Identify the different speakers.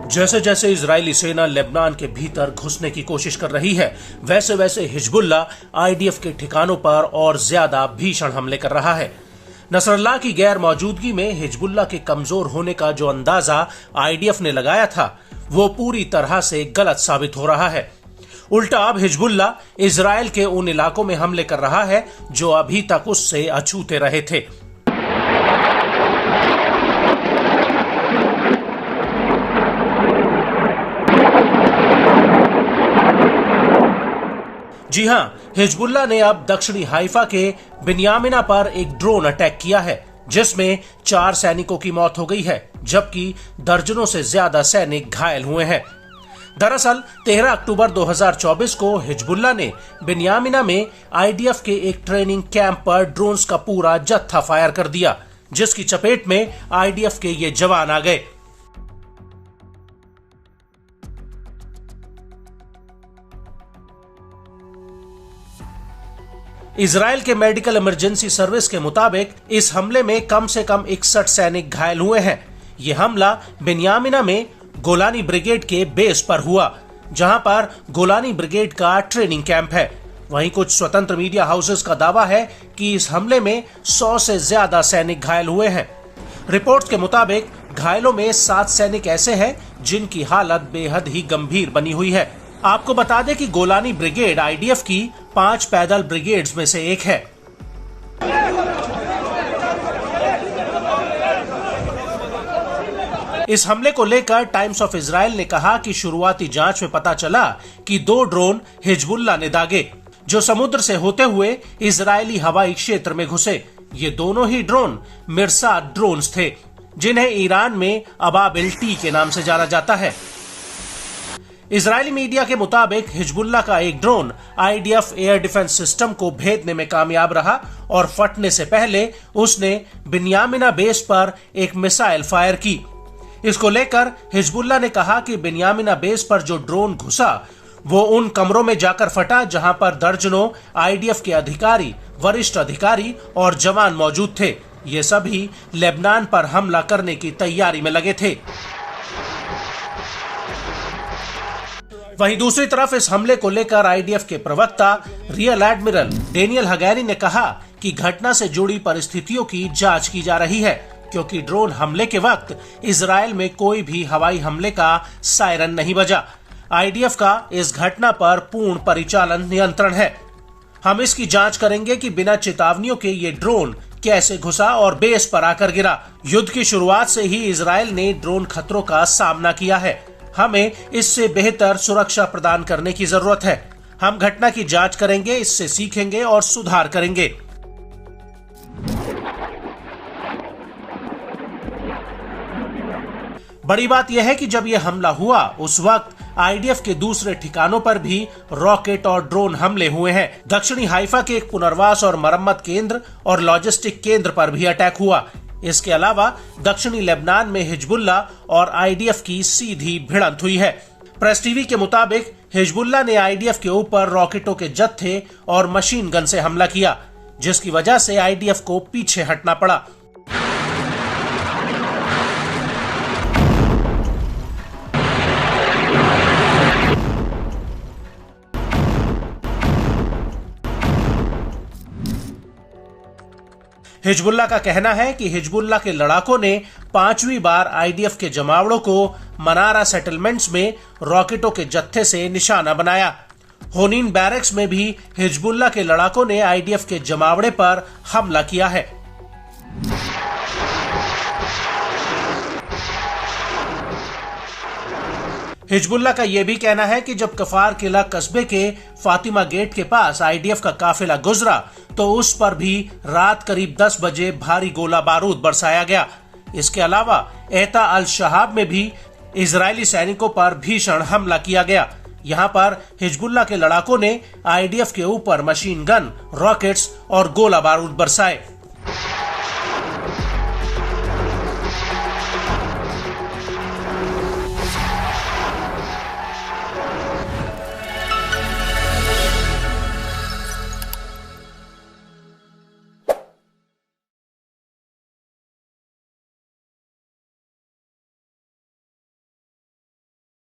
Speaker 1: जैसे जैसे इजरायली सेना लेबनान के भीतर घुसने की कोशिश कर रही है, वैसे वैसे हिजबुल्ला आईडीएफ के ठिकानों पर और ज्यादा भीषण हमले कर रहा है। नसरल्लाह की गैर मौजूदगी में हिजबुल्ला के कमजोर होने का जो अंदाजा आईडीएफ ने लगाया था, वो पूरी तरह से गलत साबित हो रहा है। उल्टा अब हिजबुल्ला इजरायल के उन इलाकों में हमले कर रहा है जो अभी तक उससे अछूते रहे थे। जी हां, हिजबुल्ला ने अब दक्षिणी हाइफा के बिन्यामिना पर एक ड्रोन अटैक किया है, जिसमें 4 सैनिकों की मौत हो गई है, जबकि दर्जनों से ज्यादा सैनिक घायल हुए हैं। दरअसल 13 अक्टूबर 2024 को हिजबुल्ला ने बिन्यामिना में आईडीएफ के एक ट्रेनिंग कैंप पर ड्रोन्स का पूरा जत्था फायर कर दिया, जिसकी चपेट में आईडीएफ के ये जवान आ गए। इजराइल के मेडिकल इमरजेंसी सर्विस के मुताबिक इस हमले में कम से कम 61 सैनिक घायल हुए हैं। यह हमला बिन्यामिना में गोलानी ब्रिगेड के बेस पर हुआ, जहां पर गोलानी ब्रिगेड का ट्रेनिंग कैंप है। वहीं कुछ स्वतंत्र मीडिया हाउसेस का दावा है कि इस हमले में 100 से ज्यादा सैनिक घायल हुए हैं। रिपोर्ट्स के मुताबिक घायलों में 7 सैनिक ऐसे हैं जिनकी हालत बेहद ही गंभीर बनी हुई है। आपको बता दें कि गोलानी ब्रिगेड आईडीएफ की 5 पैदल ब्रिगेड्स में से एक है। इस हमले को लेकर टाइम्स ऑफ इजराइल ने कहा कि शुरुआती जांच में पता चला कि 2 ड्रोन हिजबुल्ला ने दागे, जो समुद्र से होते हुए इजरायली हवाई क्षेत्र में घुसे। ये दोनों ही ड्रोन मिरसाद ड्रोन्स थे, जिन्हें ईरान में अबाबिल टी के नाम से जाना जाता है। इजरायली मीडिया के मुताबिक हिजबुल्ला का एक drone IDF air defence system को भेदने में कामयाब रहा और फटने से पहले उसने बिन्यामिना बेस पर एक मिसाइल फायर की। इसको लेकर हिजबुल्ला ने कहा कि बिन्यामिना बेस पर जो ड्रोन घुसा वो उन कमरों में जाकर फटा जहां पर दर्जनों आईडीएफ के अधिकारी, वरिष्ठ अधिकारी और जवान मौजूद थे। ये सभी लेबनान पर हमला करने की तैयारी में लगे थे। वहीं दूसरी तरफ इस हमले को लेकर आईडीएफ के प्रवक्ता रियल एडमिरल डेनियल हगैरी ने कहा कि घटना से जुड़ी परिस्थितियों की जांच की जा रही है, क्योंकि ड्रोन हमले के वक्त इजरायल में कोई भी हवाई हमले का सायरन नहीं बजा। आईडीएफ का इस घटना पर पूर्ण परिचालन नियंत्रण है। हम इसकी जांच करेंगे कि बिना चेतावनियों के ये ड्रोन कैसे घुसा और बेस पर आकर गिरा। युद्ध की शुरुआत से ही इजरायल ने ड्रोन खतरों का सामना किया है। हमें इससे बेहतर सुरक्षा प्रदान करने की जरूरत है। हम घटना की जांच करेंगे, इससे सीखेंगे और सुधार करेंगे। बड़ी बात यह है कि जब यह हमला हुआ उस वक्त आईडीएफ के दूसरे ठिकानों पर भी रॉकेट और ड्रोन हमले हुए हैं। दक्षिणी हाइफा के एक पुनर्वास और मरम्मत केंद्र और लॉजिस्टिक केंद्र पर भी अटैक हुआ। इसके अलावा दक्षिणी लेबनान में हिजबुल्ला और आईडीएफ की सीधी भिड़ंत हुई है। प्रेस टीवी के मुताबिक हिजबुल्ला ने आईडीएफ के ऊपर रॉकेटों के जत्थे और मशीन गन से हमला किया, जिसकी वजह से आईडीएफ को पीछे हटना पड़ा। हिजबुल्ला का कहना है कि हिजबुल्ला के लड़ाकों ने 5वीं बार आईडीएफ के जमावड़ों को मनारा सेटलमेंट्स में रॉकेटों के जत्थे से निशाना बनाया। होनीन बैरक्स में भी हिजबुल्ला के लड़ाकों ने आईडीएफ के जमावड़े पर हमला किया है। हिजबुल्ला का यह भी कहना है कि जब कफार किला कस्बे के फातिमा गेट के पास आईडीएफ का काफिला गुजरा तो उस पर भी रात करीब 10 बजे भारी गोला बारूद बरसाया गया। इसके अलावा एता अल शहाब में भी इजरायली सैनिकों पर भीषण हमला किया गया। यहाँ पर हिजबुल्ला के लड़ाकों ने आईडीएफ के ऊपर मशीन गन, रॉकेट्स और गोला बारूद बरसाए।